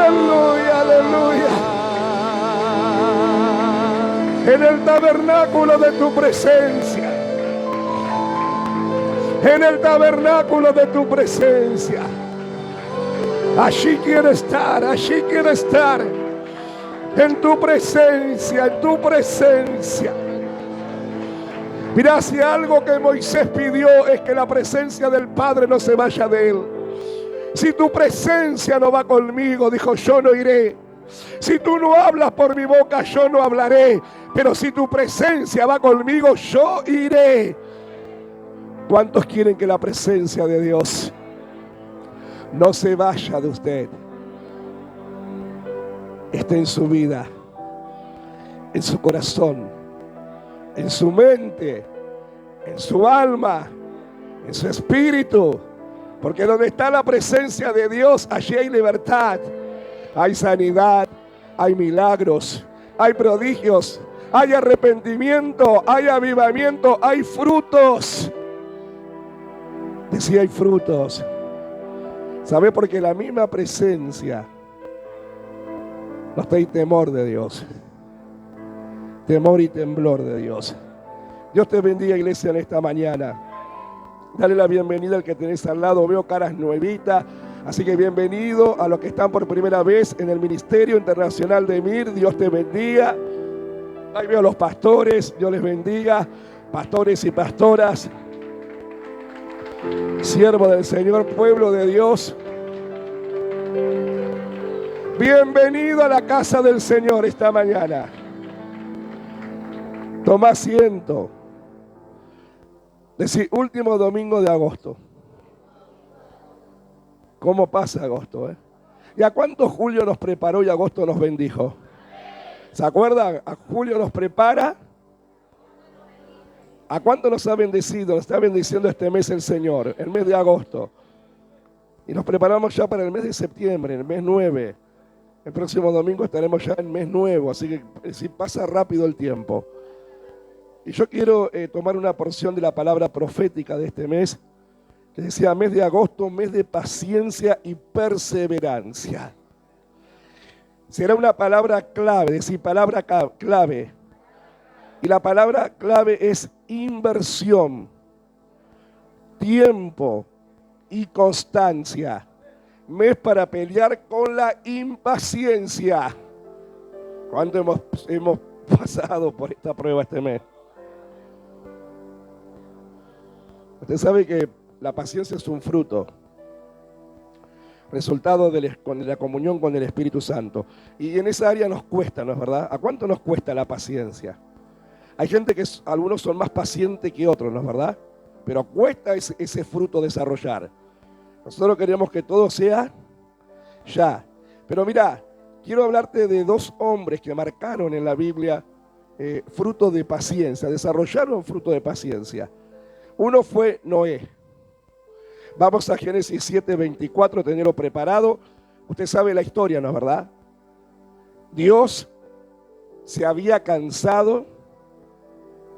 Aleluya, aleluya. En el tabernáculo de tu presencia. En el tabernáculo de tu presencia. Allí quiero estar, allí quiero estar. En tu presencia, en tu presencia. Mira, si algo que Moisés pidió es que la presencia del Padre no se vaya de él. Si tu presencia no va conmigo, dijo, yo no iré. Si tú no hablas por mi boca, yo no hablaré. Pero si tu presencia va conmigo, yo iré. ¿Cuántos quieren que la presencia de Dios no se vaya de usted? Esté en su vida, en su corazón, en su mente, en su alma, en su espíritu. Porque donde está la presencia de Dios, allí hay libertad, hay sanidad, hay milagros, hay prodigios, hay arrepentimiento, hay avivamiento, hay frutos. Decía, hay frutos. ¿Sabe? Porque la misma presencia nos trae temor de Dios. Temor y temblor de Dios. Dios te bendiga, iglesia, en esta mañana. Dale la bienvenida al que tenés al lado. Veo caras nuevitas. Así que bienvenido a los que están por primera vez en el Ministerio Internacional de MIR. Dios te bendiga. Ahí veo a los pastores. Dios les bendiga. Pastores y pastoras. Siervo del Señor, pueblo de Dios. Bienvenido a la casa del Señor esta mañana. Toma asiento. Decir, último domingo de agosto. ¿Cómo pasa agosto? ¿Y a cuánto Julio nos preparó y agosto nos bendijo? ¿Se acuerdan? A Julio nos prepara. ¿A cuánto nos ha bendecido? Nos está bendiciendo este mes el Señor, el mes de agosto. Y nos preparamos ya para el mes de septiembre, el mes 9. El próximo domingo estaremos ya en el mes nuevo, así que sí, pasa rápido el tiempo. Y yo quiero tomar una porción de la palabra profética de este mes, que decía mes de agosto, mes de paciencia y perseverancia. Será una palabra clave, decir palabra clave. Y la palabra clave es inversión, tiempo y constancia. Mes para pelear con la impaciencia. ¿Cuánto hemos pasado por esta prueba este mes? Usted sabe que la paciencia es un fruto, resultado de la comunión con el Espíritu Santo. Y en esa área nos cuesta, ¿no es verdad? ¿A cuánto nos cuesta la paciencia? Hay gente que algunos son más pacientes que otros, ¿no es verdad? Pero cuesta ese fruto desarrollar. Nosotros queremos que todo sea ya. Pero mira, quiero hablarte de dos hombres que marcaron en la Biblia fruto de paciencia, desarrollaron fruto de paciencia. Uno fue Noé. Vamos a Génesis 7:24, tenerlo preparado. Usted sabe la historia, ¿no es verdad? Dios se había cansado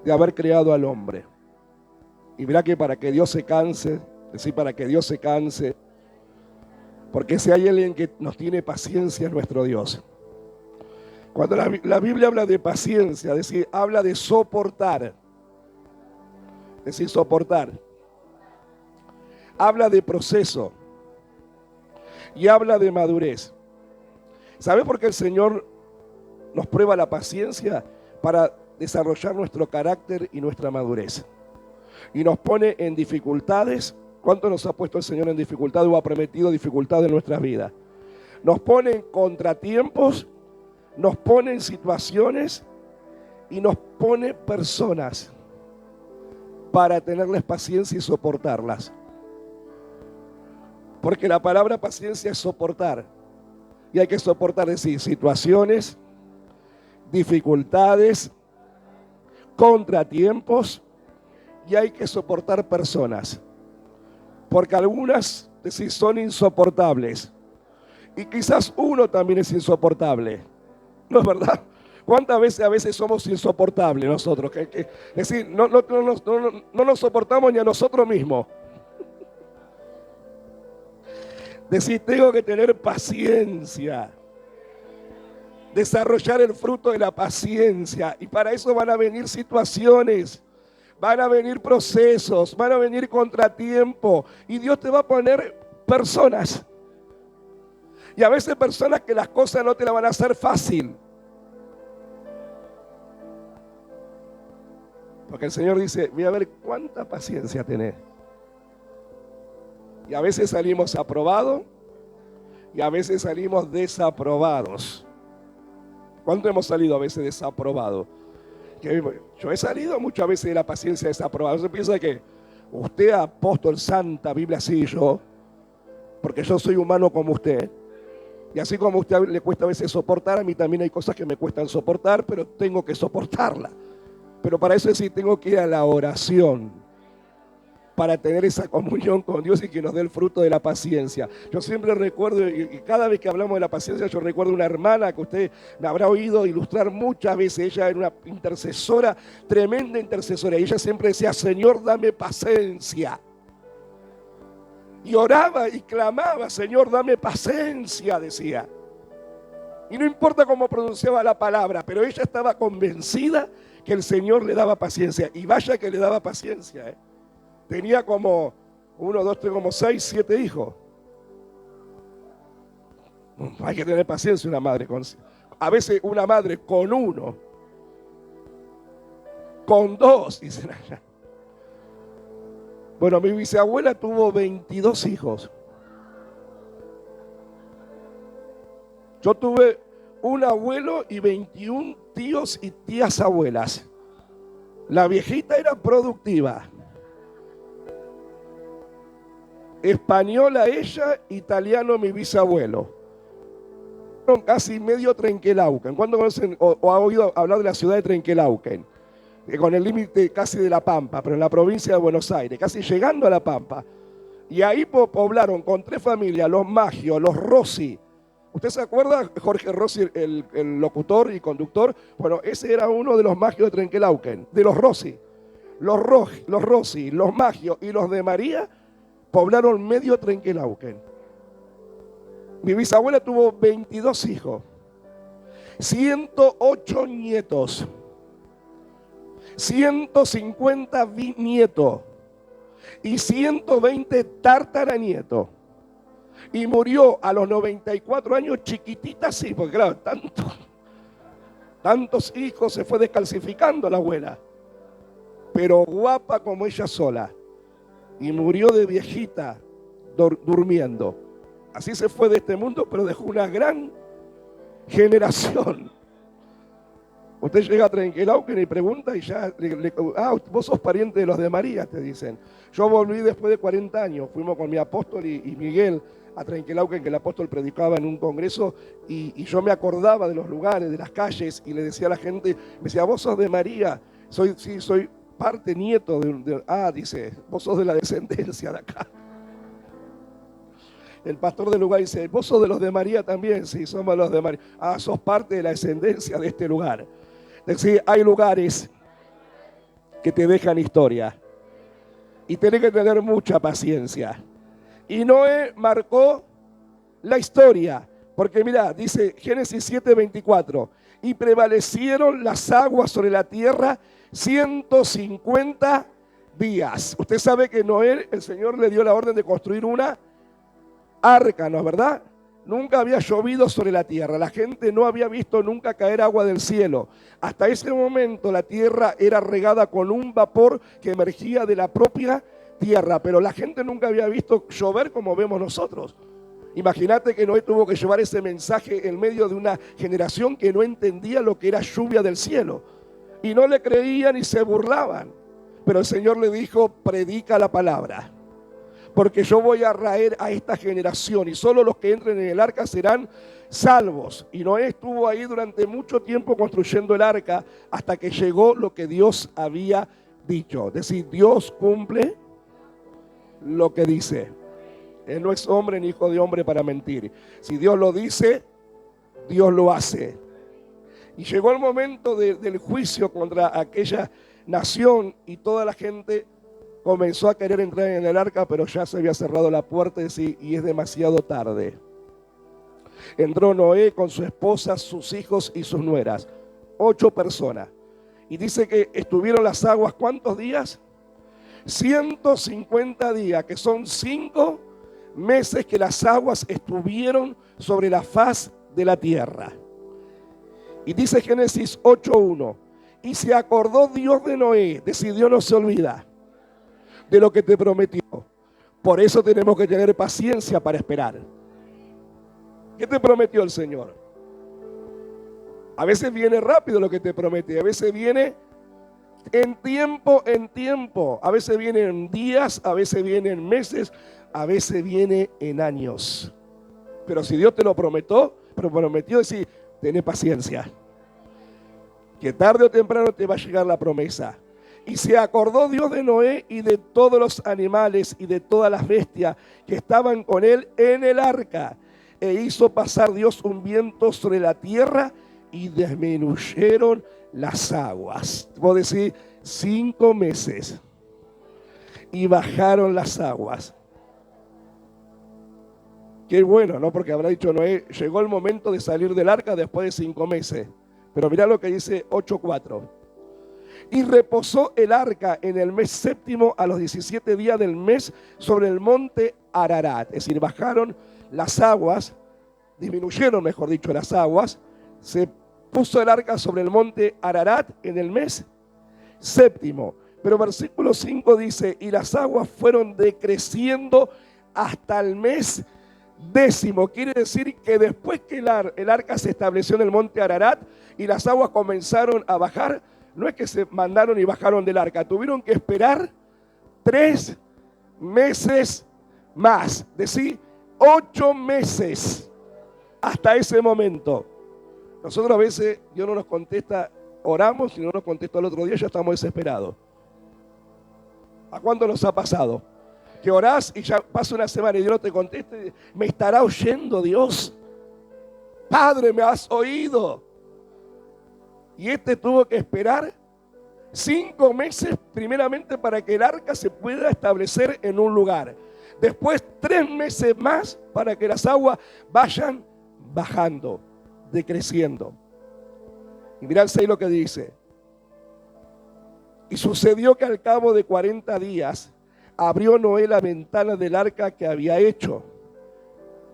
de haber creado al hombre. Y mira que para que Dios se canse, para que Dios se canse, porque si hay alguien que nos tiene paciencia es nuestro Dios. Cuando la Biblia habla de paciencia, habla de soportar. Soportar. Habla de proceso y habla de madurez. ¿Sabe por qué el Señor nos prueba la paciencia? Para desarrollar nuestro carácter y nuestra madurez. Y nos pone en dificultades. ¿Cuánto nos ha puesto el Señor en dificultades o ha prometido dificultades en nuestras vidas? Nos pone en contratiempos, nos pone en situaciones y nos pone personas para tenerles paciencia y soportarlas. Porque la palabra paciencia es soportar. Y hay que soportar, situaciones, dificultades, contratiempos, y hay que soportar personas. Porque algunas, son insoportables. Y quizás uno también es insoportable. ¿No es verdad? ¿Cuántas veces a veces somos insoportables nosotros? No nos soportamos ni a nosotros mismos. Tengo que tener paciencia. Desarrollar el fruto de la paciencia. Y para eso van a venir situaciones, van a venir procesos, van a venir contratiempos. Y Dios te va a poner personas. Y a veces personas que las cosas no te las van a hacer fácil. Porque el Señor dice, voy a ver cuánta paciencia tenés. Y a veces salimos aprobados y a veces salimos desaprobados. ¿Cuánto hemos salido a veces desaprobados? Yo he salido muchas veces de la paciencia desaprobada. Usted piensa que usted, apóstol, santa, Biblia así, yo, porque yo soy humano como usted. Y así como a usted le cuesta a veces soportar, a mí también hay cosas que me cuestan soportar, pero tengo que soportarla. Pero para eso sí tengo que ir a la oración, para tener esa comunión con Dios y que nos dé el fruto de la paciencia. Yo siempre recuerdo, y cada vez que hablamos de la paciencia, yo recuerdo una hermana que usted me habrá oído ilustrar muchas veces. Ella era una intercesora, tremenda intercesora, y ella siempre decía, Señor, dame paciencia. Y oraba y clamaba, Señor, dame paciencia, decía. Y no importa cómo pronunciaba la palabra, pero ella estaba convencida que el Señor le daba paciencia. Y vaya que le daba paciencia, Tenía como 1, 2, 3, como 6, 7 hijos. Hay que tener paciencia una madre. A veces una madre con 1, con 2, dicen allá. Bueno, mi bisabuela tuvo 22 hijos. Yo tuve un abuelo y 21 tíos y tías abuelas. La viejita era productiva. Española ella, italiano mi bisabuelo. Casi medio Trenquelauquen. ¿Cuándo conocen o ha oído hablar de la ciudad de Trenquelauquen? Con el límite casi de La Pampa, pero en la provincia de Buenos Aires, casi llegando a La Pampa. Y ahí poblaron con 3 familias, los Magios, los Rossi. ¿Usted se acuerda? Jorge Rossi, el locutor y conductor. Bueno, ese era uno de los Magios de Trenquelauquen, de los Rossi. Los Rossi, los Magios y los de María poblaron medio Trenquelauquen. Mi bisabuela tuvo 22 hijos, 108 nietos, 150 bisnietos y 120 tartaranietos. Y murió a los 94 años chiquitita, sí, porque claro, tantos hijos, se fue descalcificando la abuela. Pero guapa como ella sola. Y murió de viejita, durmiendo. Así se fue de este mundo, pero dejó una gran generación. Usted llega a Trenquelauquen y pregunta y ya, vos sos pariente de los de María, te dicen. Yo volví después de 40 años, fuimos con mi apóstol y Miguel a Trenquelauquen, que el apóstol predicaba en un congreso, y yo me acordaba de los lugares, de las calles, y le decía a la gente, me decía, vos sos de María, sí, soy parte nieto dice, vos sos de la descendencia de acá. El pastor del lugar dice, vos sos de los de María también, sí, somos los de María. Sos parte de la descendencia de este lugar. Es decir, hay lugares que te dejan historia y tenés que tener mucha paciencia. Y Noé marcó la historia, porque mira, dice Génesis 7:24, y prevalecieron las aguas sobre la tierra 150 días. Usted sabe que Noé, el Señor le dio la orden de construir una arca, ¿no es verdad? Nunca había llovido sobre la tierra, la gente no había visto nunca caer agua del cielo. Hasta ese momento la tierra era regada con un vapor que emergía de la propia tierra, pero la gente nunca había visto llover como vemos nosotros. Imagínate que Noé tuvo que llevar ese mensaje en medio de una generación que no entendía lo que era lluvia del cielo. Y no le creían y se burlaban. Pero el Señor le dijo, predica la palabra, porque yo voy a raer a esta generación y solo los que entren en el arca serán salvos. Y Noé estuvo ahí durante mucho tiempo construyendo el arca hasta que llegó lo que Dios había dicho. Es decir, Dios cumple lo que dice. Él no es hombre ni hijo de hombre para mentir. Si Dios lo dice, Dios lo hace. Y llegó el momento del juicio contra aquella nación y toda la gente comenzó a querer entrar en el arca, pero ya se había cerrado la puerta y es demasiado tarde. Entró Noé con su esposa, sus hijos y sus nueras. 8 personas. Y dice que estuvieron las aguas, ¿cuántos días? 150 días, que son 5 meses que las aguas estuvieron sobre la faz de la tierra. Y dice Génesis 8:1, y se acordó Dios de Noé, decidió no se olvida de lo que te prometió. Por eso tenemos que tener paciencia para esperar. ¿Qué te prometió el Señor? A veces viene rápido lo que te promete, a veces viene en tiempo, a veces viene en días, a veces viene en meses, a veces viene en años. Pero si Dios te lo prometió decir, ten paciencia, que tarde o temprano te va a llegar la promesa. Y se acordó Dios de Noé y de todos los animales y de todas las bestias que estaban con él en el arca. E hizo pasar Dios un viento sobre la tierra y disminuyeron las aguas. Puedo decir 5 meses. Y bajaron las aguas. Qué bueno, ¿no? Porque habrá dicho Noé, llegó el momento de salir del arca después de 5 meses. Pero mirá lo que dice 8:4. Y reposó el arca en el mes séptimo a los 17 días del mes sobre el monte Ararat. Es decir, bajaron las aguas, disminuyeron, mejor dicho, las aguas. Se puso el arca sobre el monte Ararat en el mes séptimo. Pero versículo 5 dice, y las aguas fueron decreciendo hasta el mes décimo. Quiere decir que después que el arca se estableció en el monte Ararat y las aguas comenzaron a bajar, no es que se mandaron y bajaron del arca, tuvieron que esperar 3 meses más, es decir, 8 meses hasta ese momento. Nosotros a veces, Dios no nos contesta, oramos y no nos contesta al otro día, ya estamos desesperados. ¿A cuánto nos ha pasado? Que orás y ya pasa una semana y Dios no te contesta, me estará oyendo Dios. Padre, me has oído. Y tuvo que esperar 5 meses primeramente para que el arca se pueda establecer en un lugar. Después 3 meses más para que las aguas vayan bajando, decreciendo. Y mirá el 6 lo que dice. Y sucedió que al cabo de 40 días abrió Noé la ventana del arca que había hecho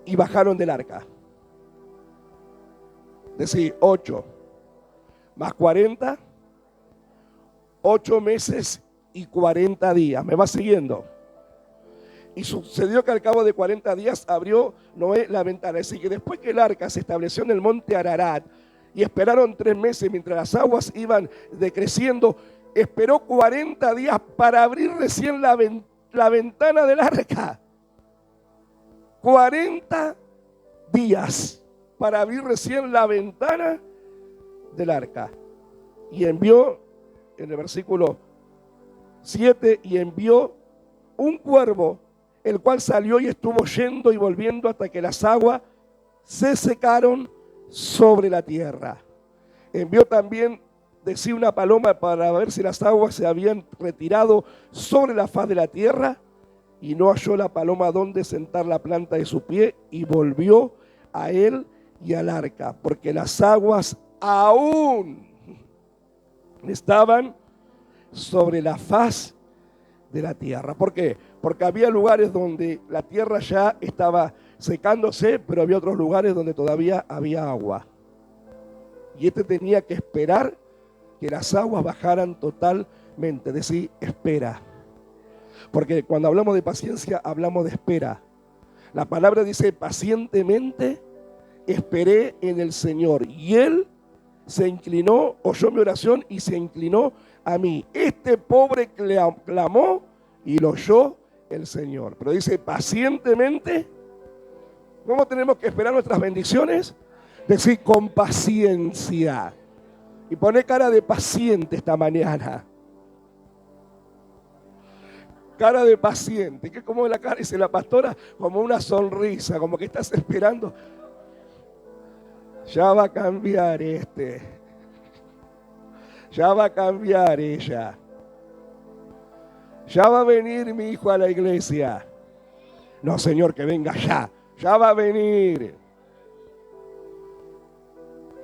y bajaron del arca. Es decir, 8 más 40, 8 meses y 40 días. ¿Me va siguiendo? Y sucedió que al cabo de 40 días abrió Noé la ventana. Es decir, que después que el arca se estableció en el monte Ararat y esperaron 3 meses mientras las aguas iban decreciendo, esperó 40 días para abrir recién la ventana del arca. 40 días para abrir recién la ventana del arca. Y envió, en el versículo 7, y envió un cuervo, el cual salió y estuvo yendo y volviendo hasta que las aguas se secaron sobre la tierra. Envió también de sí una paloma para ver si las aguas se habían retirado sobre la faz de la tierra, y no halló la paloma donde sentar la planta de su pie, y volvió a él y al arca, porque las aguas aún estaban sobre la faz de la tierra. ¿Por qué? Porque había lugares donde la tierra ya estaba secándose, pero había otros lugares donde todavía había agua. Y tenía que esperar que las aguas bajaran totalmente. Es decir, espera. Porque cuando hablamos de paciencia, hablamos de espera. La palabra dice, pacientemente esperé en el Señor. Y Él se inclinó, oyó mi oración y se inclinó a mí. Este pobre clamó y lo oyó el Señor. Pero dice, pacientemente. ¿Cómo tenemos que esperar nuestras bendiciones? Decir, con paciencia. Y pone cara de paciente esta mañana. Cara de paciente. ¿Qué como la cara? Dice la pastora, como una sonrisa, como que estás esperando. Ya va a cambiar ya va a cambiar ella, ya va a venir mi hijo a la iglesia. No, Señor, que venga ya va a venir.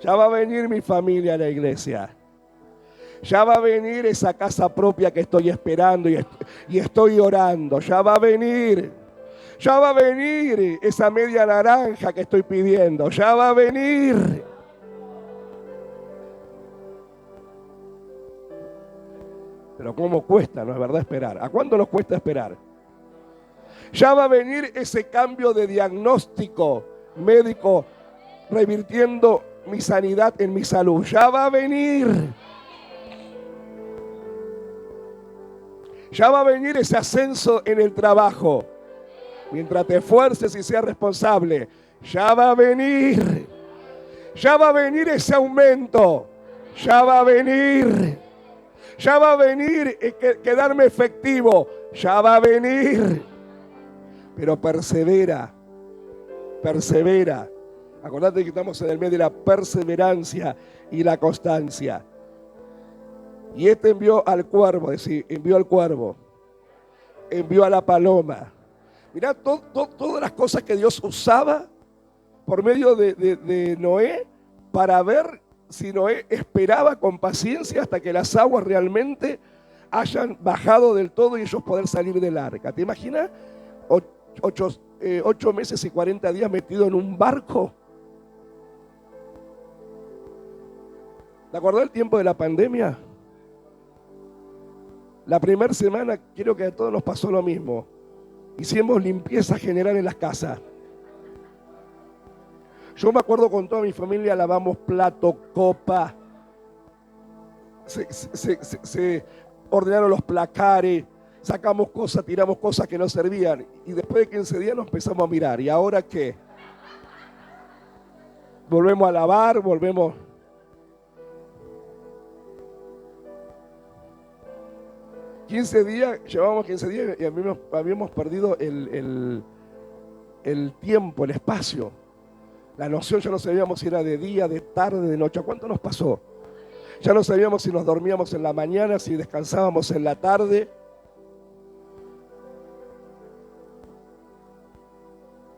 Ya va a venir mi familia a la iglesia. Ya va a venir esa casa propia que estoy esperando y estoy orando. Ya va a venir. Ya va a venir esa media naranja que estoy pidiendo. Ya va a venir. Pero cómo cuesta, ¿no es verdad? Esperar. ¿A cuánto nos cuesta esperar? Ya va a venir ese cambio de diagnóstico médico revirtiendo mi sanidad en mi salud. Ya va a venir. Ya va a venir ese ascenso en el trabajo. Mientras te esfuerces y seas responsable, ya va a venir. Ya va a venir ese aumento. Ya va a venir. Ya va a venir quedarme efectivo. Ya va a venir. Pero persevera. Persevera. Acordate que estamos en el medio de la perseverancia y la constancia. Y envió al cuervo, es decir, envió al cuervo, envió a la paloma. Mirá todas las cosas que Dios usaba por medio de Noé para ver si Noé esperaba con paciencia hasta que las aguas realmente hayan bajado del todo y ellos poder salir del arca. ¿Te imaginas? 8 meses y 40 días metido en un barco. ¿Te acordás del tiempo de la pandemia? La primera semana creo que a todos nos pasó lo mismo. Hicimos limpieza general en las casas. Yo me acuerdo con toda mi familia, lavamos plato, copa. Se ordenaron los placares, sacamos cosas, tiramos cosas que no servían. Y después de 15 días nos empezamos a mirar. ¿Y ahora qué? Volvemos a lavar, volvemos... Llevábamos 15 días y habíamos perdido el tiempo, el espacio. La noción ya no sabíamos si era de día, de tarde, de noche. ¿A cuánto nos pasó? Ya no sabíamos si nos dormíamos en la mañana, si descansábamos en la tarde.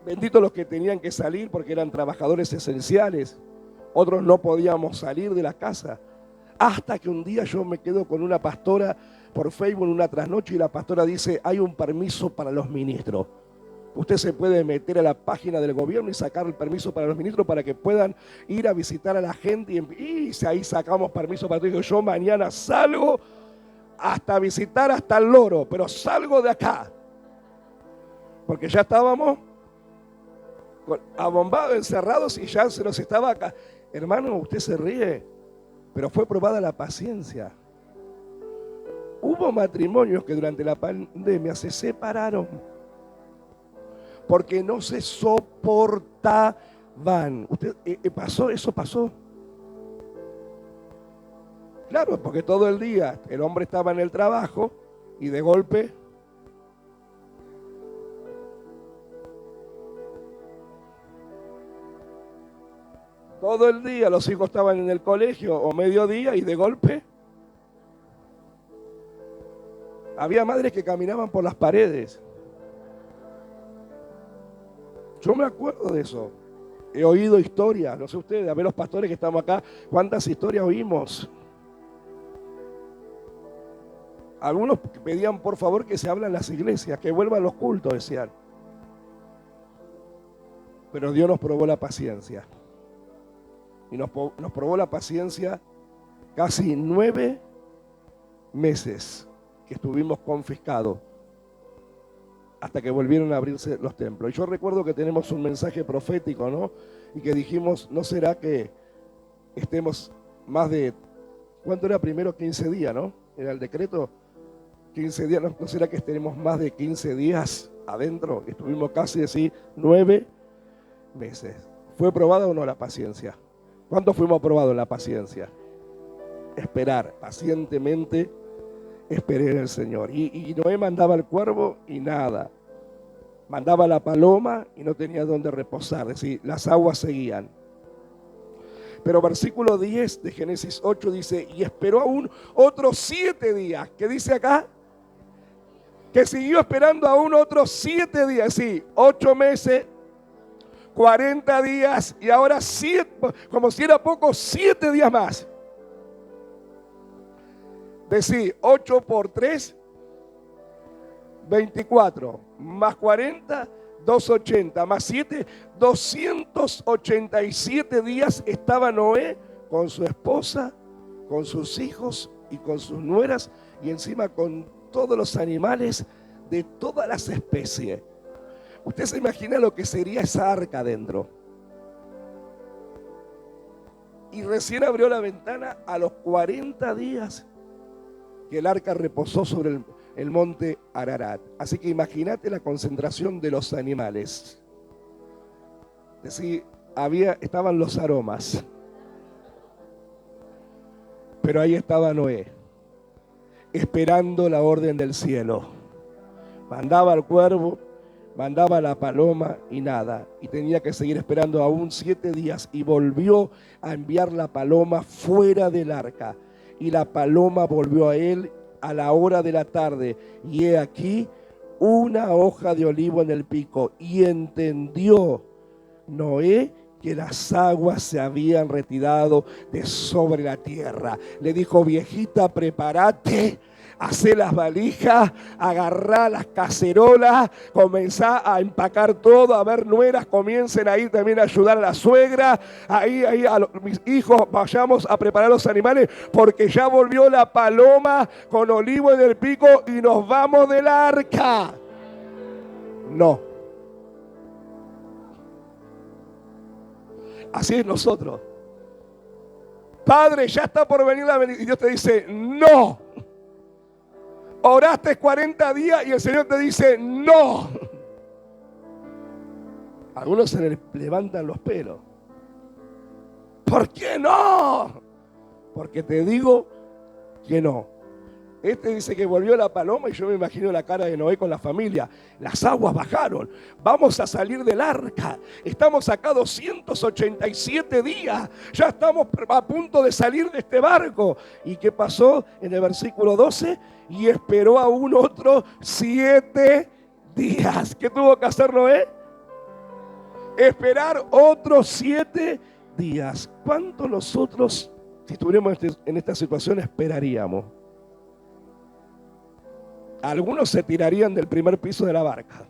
Benditos los que tenían que salir porque eran trabajadores esenciales. Otros no podíamos salir de la casa. Hasta que un día yo me quedo con una pastora por Facebook en una trasnoche y la pastora dice, hay un permiso para los ministros. Usted se puede meter a la página del gobierno y sacar el permiso para los ministros para que puedan ir a visitar a la gente y ahí sacamos permiso para todo. Yo mañana salgo hasta visitar hasta el loro, pero salgo de acá. Porque ya estábamos abombados, encerrados y ya se nos estaba acá. Hermano, usted se ríe, pero fue probada la paciencia. Hubo matrimonios que durante la pandemia se separaron porque no se soportaban. Eso pasó. Claro, porque todo el día el hombre estaba en el trabajo y de golpe todo el día los hijos estaban en el colegio o mediodía y de golpe había madres que caminaban por las paredes. Yo me acuerdo de eso. He oído historias, no sé ustedes, a ver los pastores que estamos acá, cuántas historias oímos. Algunos pedían por favor que se hablen las iglesias, que vuelvan los cultos, decían. Pero Dios nos probó la paciencia. Y nos probó la paciencia casi 9 meses que estuvimos confiscados hasta que volvieron a abrirse los templos. Y yo recuerdo que tenemos un mensaje profético, ¿no? Y que dijimos, ¿no será que estemos más de, ¿cuánto era primero? 15 días, ¿no? Era el decreto, 15 días, ¿no será que tenemos más de 15 días adentro? Estuvimos casi así 9 meses. ¿Fue probada o no la paciencia? ¿Cuánto fuimos aprobados en la paciencia? Esperar pacientemente. Esperé en el Señor. Y Noé mandaba el cuervo y nada. Mandaba la paloma y no tenía dónde reposar. Es decir, las aguas seguían. Pero versículo 10 de Génesis 8 dice, y esperó aún otros 7 días. ¿Qué dice acá? Que siguió esperando aún otros 7 días. Sí, 8 meses, 40 días y ahora 7, como si era poco, 7 días más. Decir 8 por 3, 24, más 40, 280, más 7, 287 días estaba Noé con su esposa, con sus hijos y con sus nueras y encima con todos los animales de todas las especies. Usted se imagina lo que sería esa arca adentro. Y recién abrió la ventana a los 40 días que el arca reposó sobre el monte Ararat. Así que imagínate la concentración de los animales. Es decir, estaban los aromas. Pero ahí estaba Noé, esperando la orden del cielo. Mandaba al cuervo, mandaba a la paloma y nada. Y tenía que seguir esperando aún 7 días. Y volvió a enviar la paloma fuera del arca. Y la paloma volvió a él a la hora de la tarde. Y he aquí una hoja de olivo en el pico. Y entendió Noé que las aguas se habían retirado de sobre la tierra. Le dijo: viejita, prepárate, hacé las valijas, agarrá las cacerolas, comenzá a empacar todo, a ver nueras, comiencen a ir también a ayudar a la suegra, ahí mis hijos, vayamos a preparar los animales, porque ya volvió la paloma con olivo en el pico y nos vamos del arca. No. Así es nosotros. Padre, ya está por venir la bendición. Y Dios te dice: no. Oraste 40 días y el Señor te dice: no. Algunos se les levantan los pelos. ¿Por qué no? Porque te digo que no. Este dice que volvió la paloma y yo me imagino la cara de Noé con la familia. Las aguas bajaron. Vamos a salir del arca. Estamos acá 287 días. Ya estamos a punto de salir de este barco. ¿Y qué pasó en el versículo 12? Y esperó aún otros 7 días. ¿Qué tuvo que hacer Noé? Esperar otros 7 días. ¿Cuánto nosotros, si estuviéramos en esta situación, esperaríamos? Algunos se tirarían del primer piso de la barca.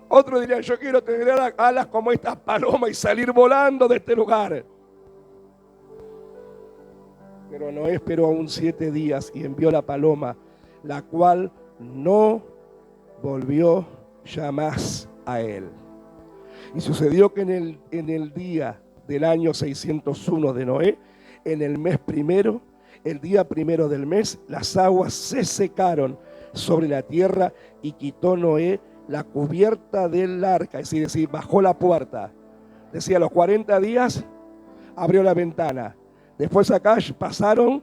Otros dirían: yo quiero tener alas como estas palomas y salir volando de este lugar. Pero Noé esperó aún 7 días y envió la paloma, la cual no volvió ya más a él. Y sucedió que en el día del año 601 de Noé, en el mes primero, el día primero del mes, las aguas se secaron sobre la tierra y quitó Noé la cubierta del arca, es decir, bajó la puerta. Decía, a los 40 días abrió la ventana. Después acá pasaron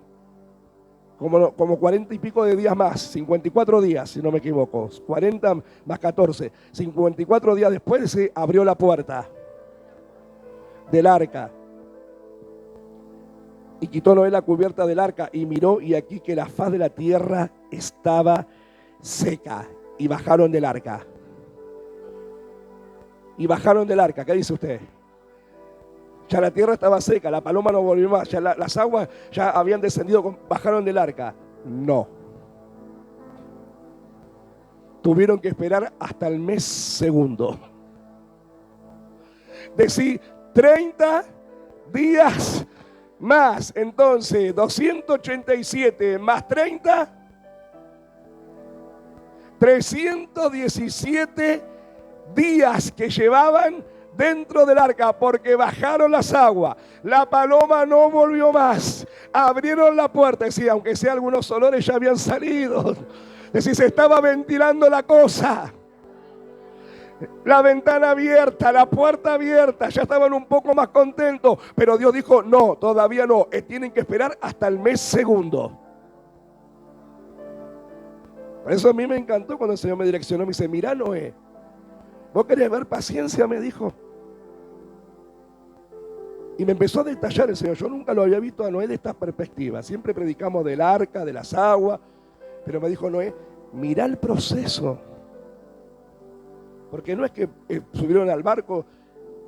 como 40 y pico de días más, 54 días, si no me equivoco, 40 más 14, 54 días después se abrió la puerta del arca. Y quitó Noé la cubierta del arca y miró, y aquí que la faz de la tierra estaba seca. Y bajaron del arca. Y bajaron del arca. ¿Qué dice usted? Ya la tierra estaba seca, la paloma no volvió más, ya las aguas ya habían descendido, bajaron del arca. No. Tuvieron que esperar hasta el mes segundo. Decir, 30 días más. Entonces, 287 más 30, 317 días que llevaban dentro del arca, porque bajaron las aguas, la paloma no volvió más, abrieron la puerta, decía, aunque sea algunos olores ya habían salido, decía, se estaba ventilando la cosa, la ventana abierta, la puerta abierta, ya estaban un poco más contentos, pero Dios dijo, no, todavía no, tienen que esperar hasta el mes segundo. Por eso a mí me encantó cuando el Señor me direccionó, me dice, mirá Noé, ¿vos querés ver paciencia? Me dijo. Y me empezó a detallar el Señor. Yo nunca lo había visto a Noé de esta perspectiva. Siempre predicamos del arca, de las aguas. Pero me dijo Noé, mirá el proceso. Porque no es que subieron al barco,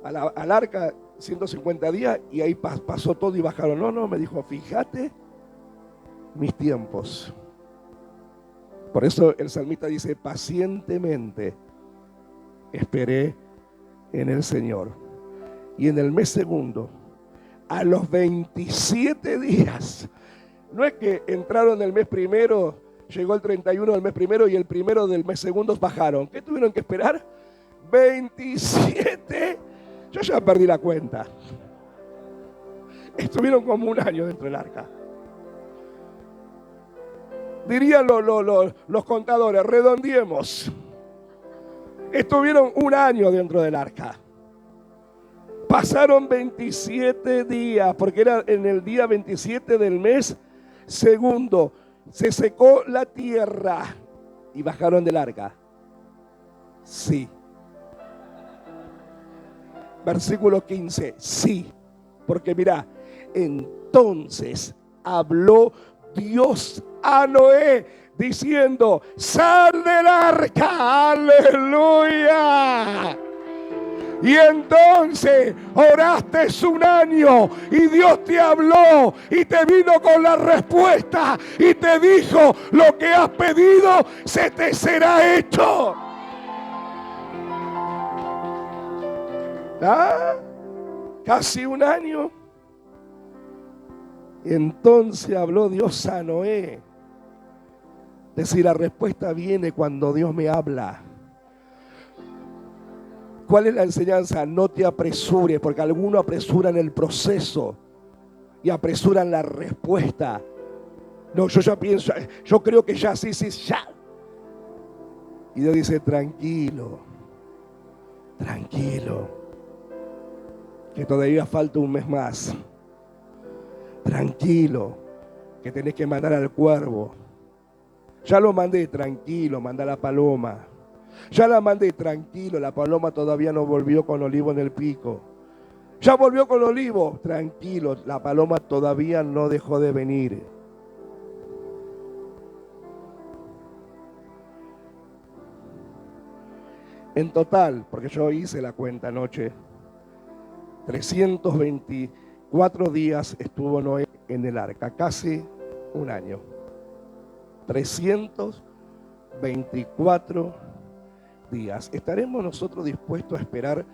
al arca, 150 días y ahí pasó todo y bajaron. No, no, me dijo, fíjate mis tiempos. Por eso el salmista dice, pacientemente esperé en el Señor. Y en el mes segundo, a los 27 días, no es que entraron el mes primero, llegó el 31 del mes primero y el primero del mes segundo bajaron. ¿Qué tuvieron que esperar? 27. Yo ya perdí la cuenta. Estuvieron como un año dentro del arca. Dirían los contadores, redondiemos. Estuvieron un año dentro del arca. Pasaron 27 días, porque era en el día 27 del mes segundo. Se secó la tierra y bajaron del arca. Sí. Versículo 15, sí. Porque mira, entonces habló Dios a Noé diciendo, sal del arca, aleluya. Y entonces oraste un año y Dios te habló y te vino con la respuesta y te dijo, lo que has pedido se te será hecho. ¿Ah? Casi un año. Y entonces habló Dios a Noé. Es decir, la respuesta viene cuando Dios me habla. ¿Cuál es la enseñanza? No te apresures, porque algunos apresuran el proceso y apresuran la respuesta. No, yo ya pienso, yo creo que ya, sí, ya. Y Dios dice, tranquilo, que todavía falta un mes más. Tranquilo, que tenés que mandar al cuervo. Ya lo mandé, tranquilo, manda la paloma. Ya la mandé, tranquilo, la paloma todavía no volvió con olivo en el pico. Ya volvió con olivo, tranquilo, la paloma todavía no dejó de venir. En total, porque yo hice la cuenta anoche, 324 días estuvo Noé en el arca, casi un año. 324 días. ¿Estaremos nosotros dispuestos a esperar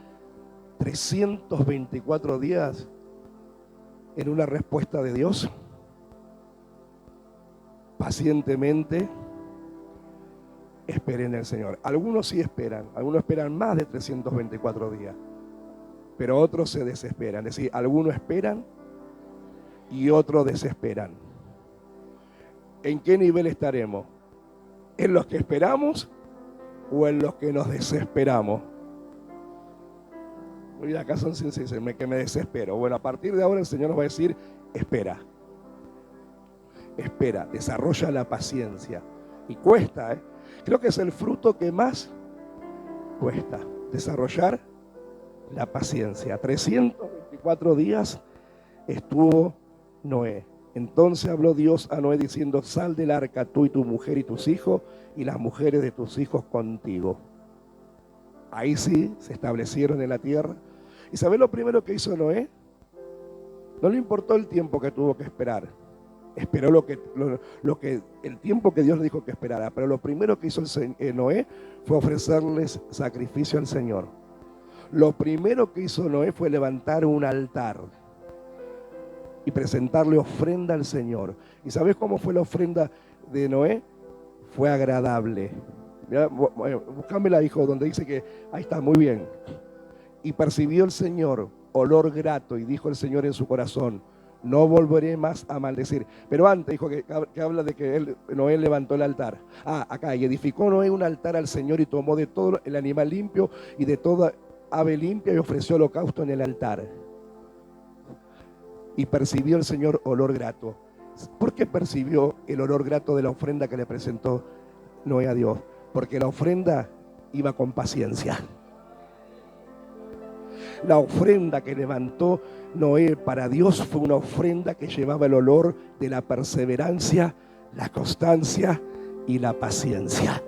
324 días en una respuesta de Dios? Pacientemente esperen en el Señor. Algunos sí esperan, algunos esperan más de 324 días, pero otros se desesperan. Es decir, algunos esperan y otros desesperan. ¿En qué nivel estaremos? ¿En los que esperamos o en los que nos desesperamos? Mira, acá son sinceros, que me desespero. Bueno, a partir de ahora el Señor nos va a decir, espera, desarrolla la paciencia. Y cuesta, creo que es el fruto que más cuesta, desarrollar la paciencia. 324 días estuvo Noé. Entonces habló Dios a Noé diciendo, sal del arca tú y tu mujer y tus hijos y las mujeres de tus hijos contigo. Ahí sí se establecieron en la tierra. ¿Y sabés lo primero que hizo Noé? No le importó el tiempo que tuvo que esperar. Esperó el tiempo que Dios le dijo que esperara. Pero lo primero que hizo Noé fue ofrecerles sacrificio al Señor. Lo primero que hizo Noé fue levantar un altar y presentarle ofrenda al Señor. ¿Y sabes cómo fue la ofrenda de Noé? Fue agradable. Buscámela, hijo, donde dice que, ahí está, muy bien. Y percibió el Señor olor grato y dijo el Señor en su corazón, no volveré más a maldecir. Pero antes dijo que habla de que Noé levantó el altar. Acá, y edificó Noé un altar al Señor y tomó de todo el animal limpio y de toda ave limpia y ofreció holocausto en el altar. Y percibió el Señor olor grato. ¿Por qué percibió el olor grato de la ofrenda que le presentó Noé a Dios? Porque la ofrenda iba con paciencia. La ofrenda que levantó Noé para Dios fue una ofrenda que llevaba el olor de la perseverancia, la constancia y la paciencia.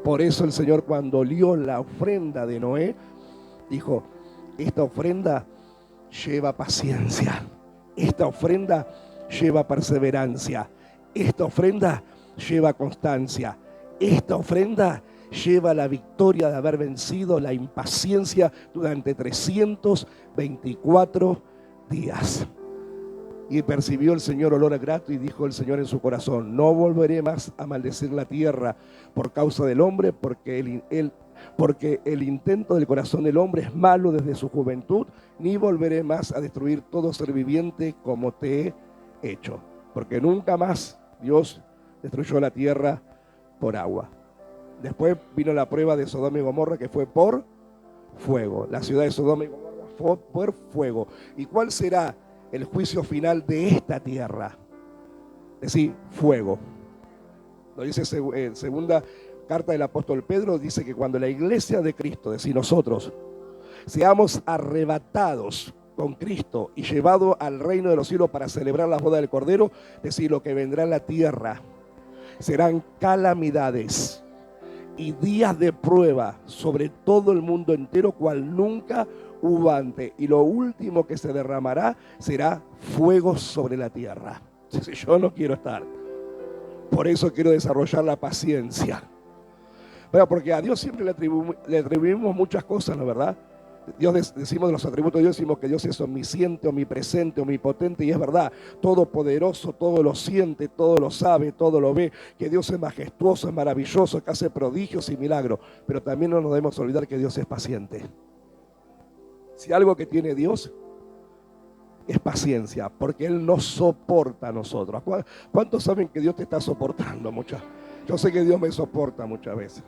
Por eso el Señor, cuando olió la ofrenda de Noé, dijo: esta ofrenda lleva paciencia, esta ofrenda lleva perseverancia, esta ofrenda lleva constancia, esta ofrenda lleva la victoria de haber vencido la impaciencia durante 324 días. Y percibió el Señor olor grato, y dijo el Señor en su corazón: no volveré más a maldecir la tierra por causa del hombre, porque el intento del corazón del hombre es malo desde su juventud, ni volveré más a destruir todo ser viviente como te he hecho. Porque nunca más Dios destruyó la tierra por agua. Después vino la prueba de Sodoma y Gomorra, que fue por fuego. La ciudad de Sodoma y Gomorra fue por fuego. ¿Y cuál será el juicio final de esta tierra? Es decir, fuego. Lo dice segunda carta del apóstol Pedro, dice que cuando la iglesia de Cristo, es decir, nosotros, seamos arrebatados con Cristo y llevados al reino de los cielos para celebrar la boda del Cordero, es decir, lo que vendrá en la tierra serán calamidades y días de prueba sobre todo el mundo entero, cual nunca hubo antes. Y lo último que se derramará será fuego sobre la tierra. Yo no quiero estar. Por eso quiero desarrollar la paciencia. Bueno, porque a Dios siempre le atribuimos muchas cosas, ¿no es verdad? Dios, decimos de los atributos de Dios, decimos que Dios es omnisciente, omnipresente, omnipotente, y es verdad, todopoderoso, todo lo siente, todo lo sabe, todo lo ve, que Dios es majestuoso, es maravilloso, que hace prodigios y milagros, pero también no nos debemos olvidar que Dios es paciente. Si algo que tiene Dios es paciencia, porque Él nos soporta a nosotros. ¿Cuántos saben que Dios te está soportando muchas? Yo sé que Dios me soporta muchas veces,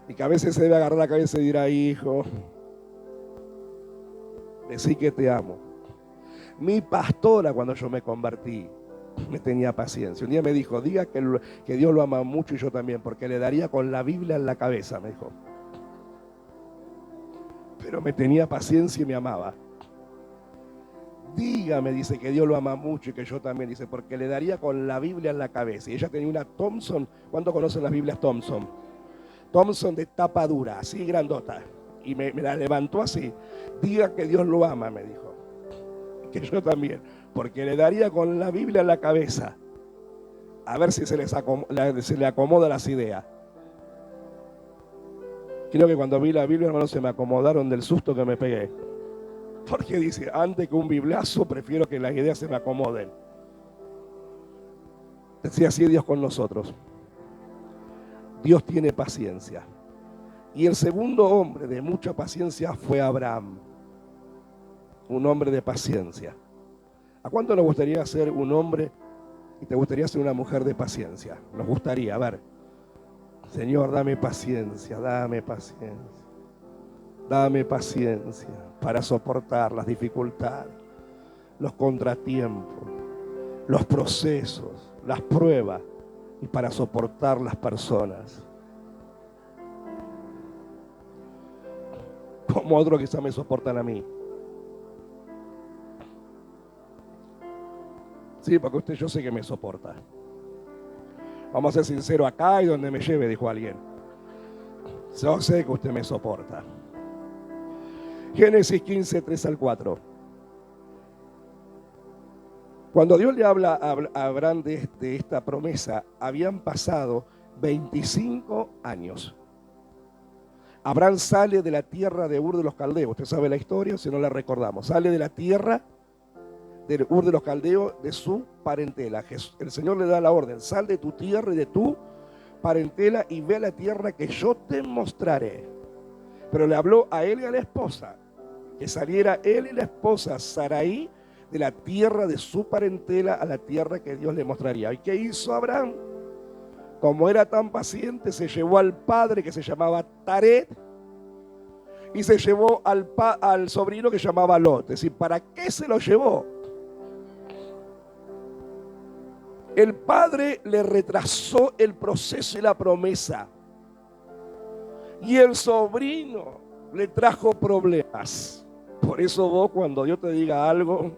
y que a veces se debe agarrar la cabeza y dirá: hijo, decí que te amo. Mi pastora, cuando yo me convertí, me tenía paciencia. Un día me dijo: diga que Dios lo ama mucho, y yo también, porque le daría con la Biblia en la cabeza, me dijo. Pero me tenía paciencia y me amaba. Dígame, dice, que Dios lo ama mucho y que yo también, dice, porque le daría con la Biblia en la cabeza. Y ella tenía una Thompson. ¿Cuántos conocen las Biblias Thompson? Thompson de tapa dura, así grandota. Y me la levantó así. Diga que Dios lo ama, me dijo. Que yo también, porque le daría con la Biblia en la cabeza. A ver si se le acomoda las ideas. Creo que cuando vi la Biblia, hermano, se me acomodaron del susto que me pegué. Porque dice: antes que un biblazo, prefiero que las ideas se me acomoden. Decía así Dios con nosotros. Dios tiene paciencia. Y el segundo hombre de mucha paciencia fue Abraham. Un hombre de paciencia. ¿A cuánto nos gustaría ser un hombre y te gustaría ser una mujer de paciencia? Nos gustaría, a ver. Señor, dame paciencia, dame paciencia. Dame paciencia para soportar las dificultades, los contratiempos, los procesos, las pruebas, y para soportar las personas. Como otros quizás me soportan a mí. Sí, porque usted, yo sé que me soporta. Vamos a ser sinceros, acá y donde me lleve, dijo alguien. Yo sé que usted me soporta. Génesis 15, 3 al 4. Cuando Dios le habla a Abraham de esta promesa, habían pasado 25 años. Abraham sale de la tierra de Ur de los Caldeos. Usted sabe la historia, si no la recordamos. Sale de la tierra de Ur de los Caldeos, de su parentela. El Señor le da la orden: sal de tu tierra y de tu parentela y ve a la tierra que yo te mostraré. Pero le habló a él y a la esposa, que saliera él y la esposa Sarai de la tierra de su parentela a la tierra que Dios le mostraría. ¿Y qué hizo Abraham? Como era tan paciente, se llevó al padre, que se llamaba Taret, y se llevó al sobrino, que se llamaba Lot. Es decir, ¿para qué se lo llevó? El padre le retrasó el proceso y la promesa, y el sobrino le trajo problemas. Por eso vos, cuando Dios te diga algo,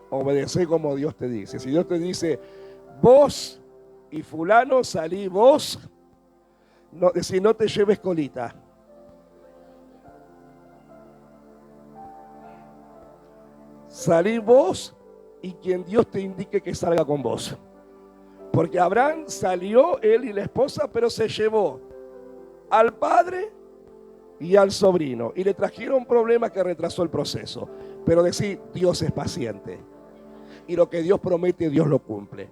obedece como Dios te dice. Si Dios te dice: vos y fulano salí vos, No, decir, no te lleves colita. Salí vos y quien Dios te indique que salga con vos. Porque Abraham salió, él y la esposa, pero se llevó al padre y al sobrino. Y le trajeron problemas que retrasó el proceso. Pero decir, Dios es paciente. Y lo que Dios promete, Dios lo cumple.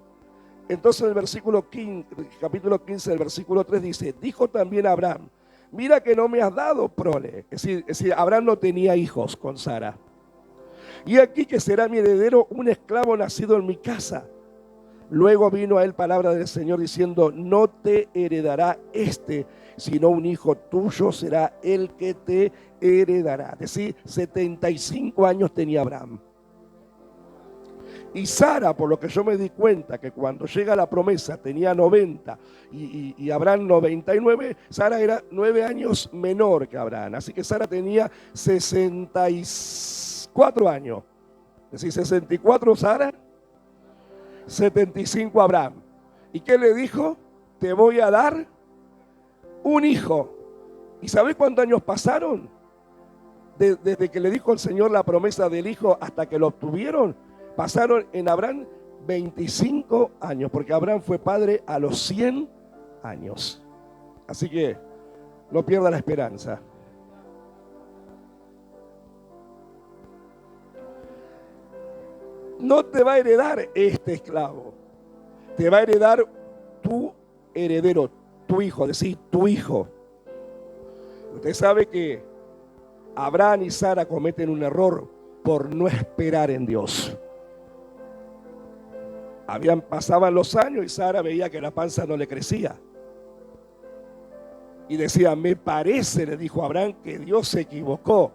Entonces el versículo 15, capítulo 15 del versículo 3 dice, dijo también Abraham, mira que no me has dado prole. Es decir, Abraham no tenía hijos con Sara. Y aquí que será mi heredero un esclavo nacido en mi casa. Luego vino a él palabra del Señor diciendo, no te heredará sino un hijo tuyo será el que te heredará. Es decir, 75 años tenía Abraham. Y Sara, por lo que yo me di cuenta, que cuando llega la promesa tenía 90 y Abraham 99, Sara era 9 años menor que Abraham. Así que Sara tenía 64 años. Es decir, 64 Sara, 75 Abraham. ¿Y qué le dijo? Te voy a dar un hijo. ¿Y sabés cuántos años pasaron? Desde que le dijo el Señor la promesa del hijo hasta que lo obtuvieron. Pasaron en Abraham 25 años, porque Abraham fue padre a los 100 años. Así que no pierda la esperanza. No te va a heredar este esclavo, te va a heredar tu heredero, tu hijo, es decir, tu hijo. Usted sabe que Abraham y Sara cometen un error por no esperar en Dios. Pasaban los años y Sara veía que la panza no le crecía. Y decía, me parece, le dijo Abraham, que Dios se equivocó.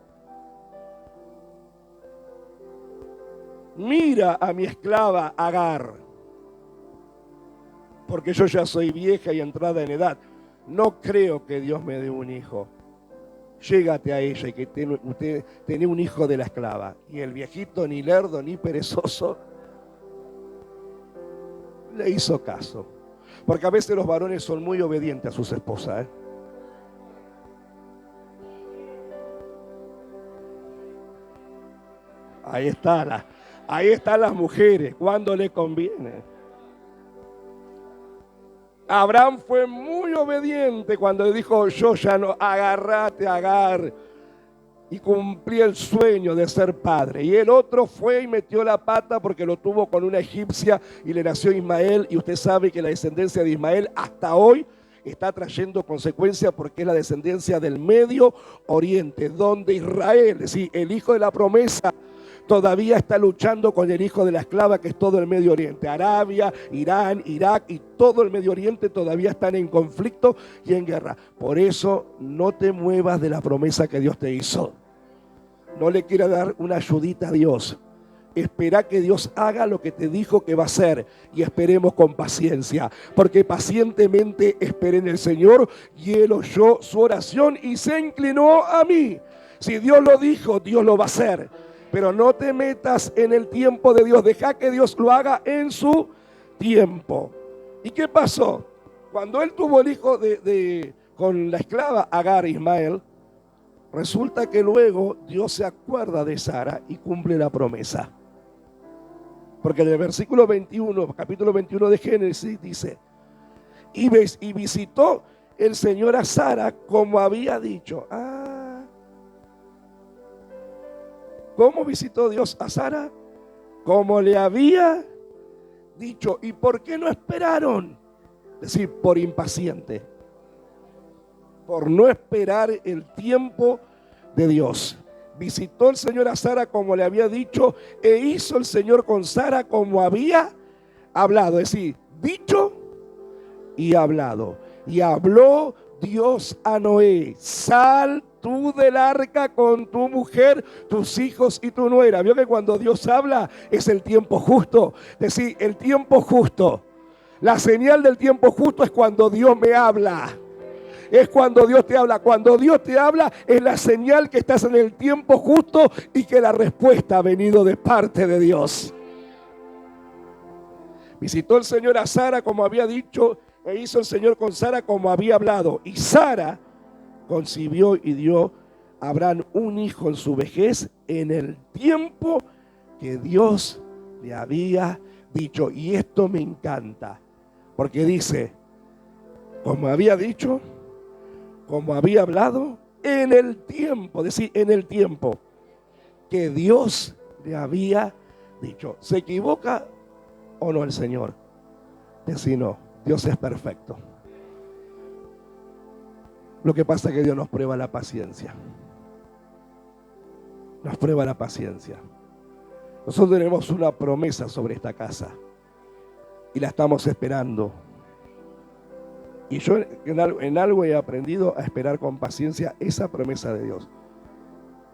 Mira a mi esclava Agar, porque yo ya soy vieja y entrada en edad. No creo que Dios me dé un hijo. Llégate a ella y que usted tenía un hijo de la esclava. Y el viejito, ni lerdo ni perezoso, le hizo caso. Porque a veces los varones son muy obedientes a sus esposas, Ahí están las mujeres, cuando le conviene. Abraham fue muy obediente cuando le dijo, yo ya no, agarrate Agar. Y cumplí el sueño de ser padre. Y el otro fue y metió la pata porque lo tuvo con una egipcia y le nació Ismael. Y usted sabe que la descendencia de Ismael hasta hoy está trayendo consecuencias porque es la descendencia del Medio Oriente, donde Israel, es decir, el hijo de la promesa, todavía está luchando con el hijo de la esclava, que es todo el Medio Oriente. Arabia, Irán, Irak y todo el Medio Oriente todavía están en conflicto y en guerra. Por eso no te muevas de la promesa que Dios te hizo. No le quieras dar una ayudita a Dios. Espera que Dios haga lo que te dijo que va a hacer y esperemos con paciencia, porque pacientemente esperé en el Señor y Él oyó su oración y se inclinó a mí. Si Dios lo dijo, Dios lo va a hacer. Pero no te metas en el tiempo de Dios. Deja que Dios lo haga en su tiempo. ¿Y qué pasó? Cuando él tuvo el hijo con la esclava Agar, Ismael, resulta que luego Dios se acuerda de Sara y cumple la promesa. Porque en el versículo 21, capítulo 21 de Génesis dice, y visitó el Señor a Sara como había dicho. ¿Cómo visitó Dios a Sara? Como le había dicho. ¿Y por qué no esperaron? Es decir, por impaciente. Por no esperar el tiempo de Dios. Visitó el Señor a Sara como le había dicho, e hizo el Señor con Sara como había hablado. Es decir, dicho y hablado. Y habló Dios a Noé, sal tú del arca con tu mujer, tus hijos y tu nuera. Vio que cuando Dios habla es el tiempo justo. Es decir, el tiempo justo. La señal del tiempo justo es cuando Dios me habla. Es cuando Dios te habla. Cuando Dios te habla es la señal que estás en el tiempo justo y que la respuesta ha venido de parte de Dios. Visitó el Señor a Sara como había dicho, E hizo el Señor con Sara como había hablado. Y Sara concibió y dio a Abraham un hijo en su vejez en el tiempo que Dios le había dicho. Y esto me encanta, porque dice, como había dicho, como había hablado, en el tiempo, decir, en el tiempo que Dios le había dicho. ¿Se equivoca o no el Señor? Decir, no, Dios es perfecto. Lo que pasa es que Dios nos prueba la paciencia. Nos prueba la paciencia. Nosotros tenemos una promesa sobre esta casa y la estamos esperando. Y yo en algo he aprendido a esperar con paciencia esa promesa de Dios.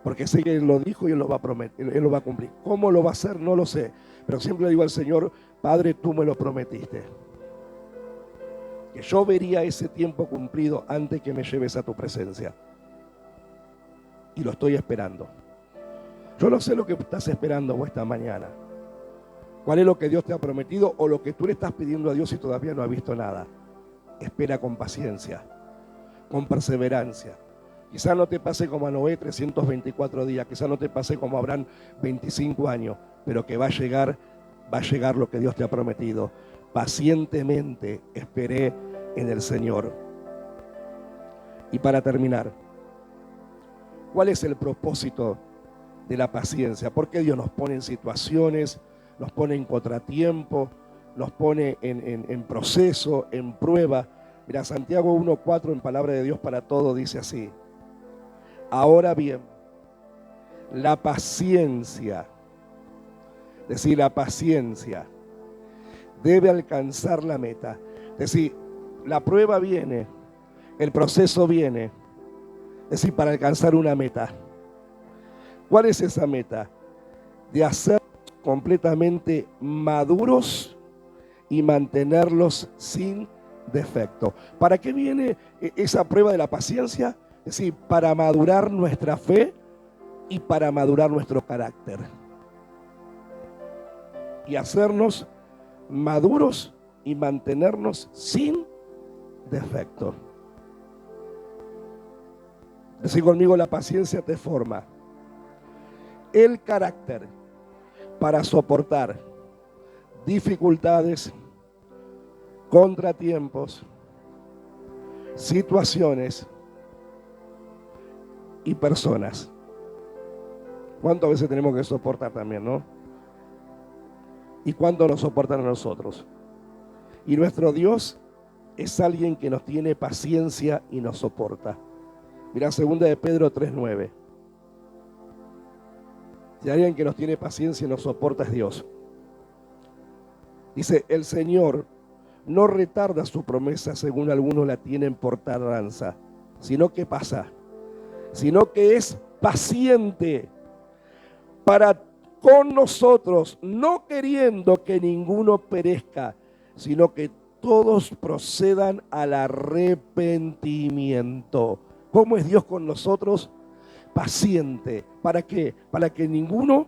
Porque sé que Él lo dijo y Él lo va a prometer, Él lo va a cumplir. ¿Cómo lo va a hacer? No lo sé. Pero siempre le digo al Señor, Padre, tú me lo prometiste. Que yo vería ese tiempo cumplido antes que me lleves a tu presencia. Y lo estoy esperando. Yo no sé lo que estás esperando vos esta mañana. ¿Cuál es lo que Dios te ha prometido o lo que tú le estás pidiendo a Dios y todavía no has visto nada? Espera con paciencia, con perseverancia. Quizás no te pase como a Noé 324 días, quizás no te pase como a Abraham 25 años, pero que va a llegar lo que Dios te ha prometido. Pacientemente esperé en el Señor. Y para terminar, ¿cuál es el propósito de la paciencia? ¿Por qué Dios nos pone en situaciones, nos pone en contratiempo, nos pone en proceso, en prueba? Mira, Santiago 1:4 en Palabra de Dios para Todos dice así: ahora bien, la paciencia, es decir, la paciencia debe alcanzar la meta. Es decir, la prueba viene, el proceso viene, es decir, para alcanzar una meta. ¿Cuál es esa meta? De hacer completamente maduros y mantenerlos sin defecto. ¿Para qué viene esa prueba de la paciencia? Es decir, para madurar nuestra fe y para madurar nuestro carácter. Y hacernos maduros y mantenernos sin defecto. Decir conmigo, la paciencia te forma el carácter para soportar dificultades, contratiempos, situaciones y personas. ¿Cuántas veces tenemos que soportar también, no? ¿Y cuánto nos soportan a nosotros? Y nuestro Dios es alguien que nos tiene paciencia y nos soporta. Mira, 2 de Pedro 3:9. Si hay alguien que nos tiene paciencia y nos soporta es Dios. Dice, el Señor no retarda su promesa según algunos la tienen por tardanza, sino que pasa, sino que es paciente para con nosotros, no queriendo que ninguno perezca, sino que todos procedan al arrepentimiento. ¿Cómo es Dios con nosotros? Paciente. ¿Para qué? Para que ninguno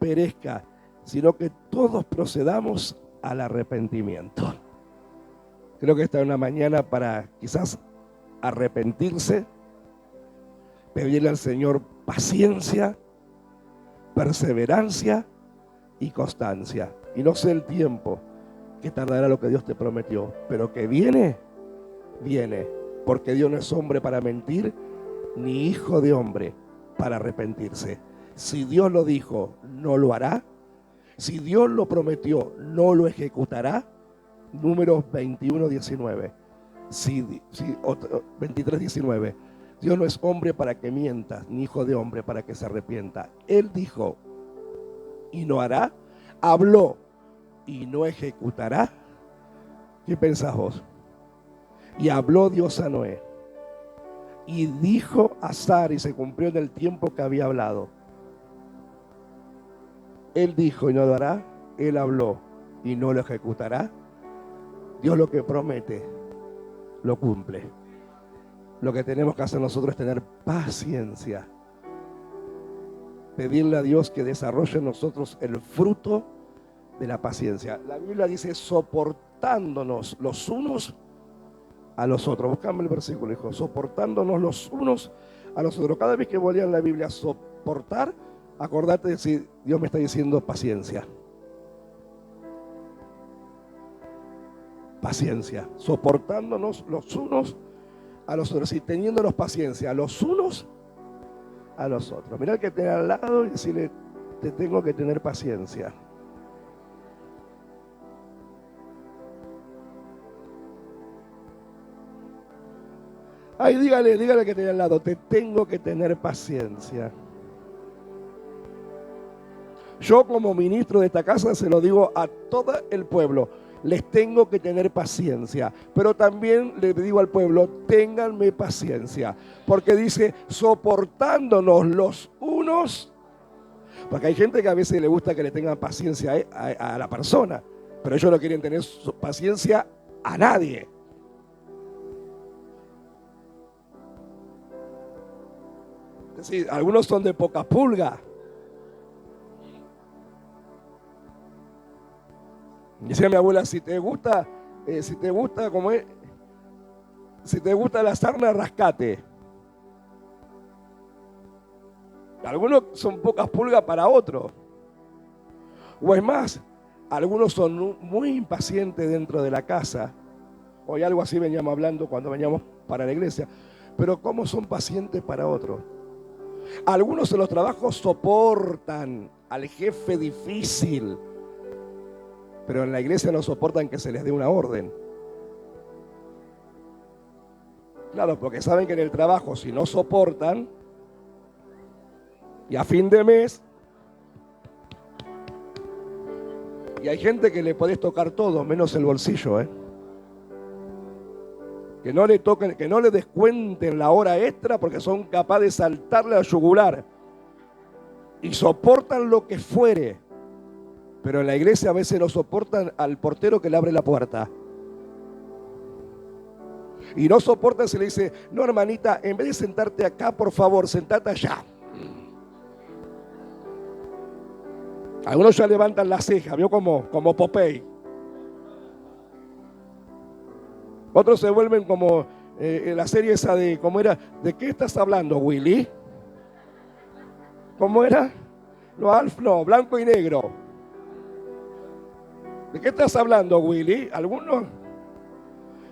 perezca, sino que todos procedamos al arrepentimiento. Creo que esta es una mañana para quizás arrepentirse, pedirle al Señor paciencia, perseverancia y constancia. Y no sé el tiempo que tardará lo que Dios te prometió, pero que viene, viene. Porque Dios no es hombre para mentir, ni hijo de hombre para arrepentirse. Si Dios lo dijo, no lo hará. Si Dios lo prometió, no lo ejecutará. Números 21:19. 23:19. Dios no es hombre para que mienta, ni hijo de hombre para que se arrepienta. Él dijo y no hará. Habló y no ejecutará. ¿Qué pensás vos? Y habló Dios a Noé. Y dijo a Sara, y se cumplió en el tiempo que había hablado. Él dijo y no lo hará. Él habló y no lo ejecutará. Dios lo que promete, lo cumple. Lo que tenemos que hacer nosotros es tener paciencia. Pedirle a Dios que desarrolle en nosotros el fruto de la paciencia. La Biblia dice soportándonos los unos a los otros. Buscame el versículo, hijo. Soportándonos los unos a los otros. Cada vez que vos leas en la Biblia soportar, acordate de si Dios me está diciendo paciencia. Paciencia. Soportándonos los unos a los otros. Y teniéndonos paciencia los unos a los otros. Mirá al que tenga al lado y decirle, te tengo que tener paciencia. Ay, dígale que tenga al lado, te tengo que tener paciencia. Yo como ministro de esta casa se lo digo a todo el pueblo, les tengo que tener paciencia, pero también le digo al pueblo, ténganme paciencia, porque dice, soportándonos los unos, porque hay gente que a veces le gusta que le tengan paciencia a la persona, pero ellos no quieren tener paciencia a nadie. Es decir, algunos son de poca pulga. Decía mi abuela, si te gusta como es, si te gusta la sarna, rascate. Algunos son pocas pulgas para otros. O es más, algunos son muy impacientes dentro de la casa. Hoy algo así veníamos hablando cuando veníamos para la iglesia. Pero ¿cómo son pacientes para otros? Algunos en los trabajos soportan al jefe difícil, pero en la iglesia no soportan que se les dé una orden. Claro, porque saben que en el trabajo si no soportan, y a fin de mes, y hay gente que le podés tocar todo, menos el bolsillo, Que no le toquen, que no le descuenten la hora extra porque son capaces de saltarle al yugular. Y soportan lo que fuere. Pero en la iglesia a veces no soportan al portero que le abre la puerta. Y no soportan si le dice, no hermanita, en vez de sentarte acá, por favor, sentate allá. Algunos ya levantan la ceja, vio como Popeye. Otros se vuelven como la serie esa de, ¿cómo era? ¿De qué estás hablando, Willy? ¿Cómo era? No, Alf, no, blanco y negro. ¿De qué estás hablando, Willy? Algunos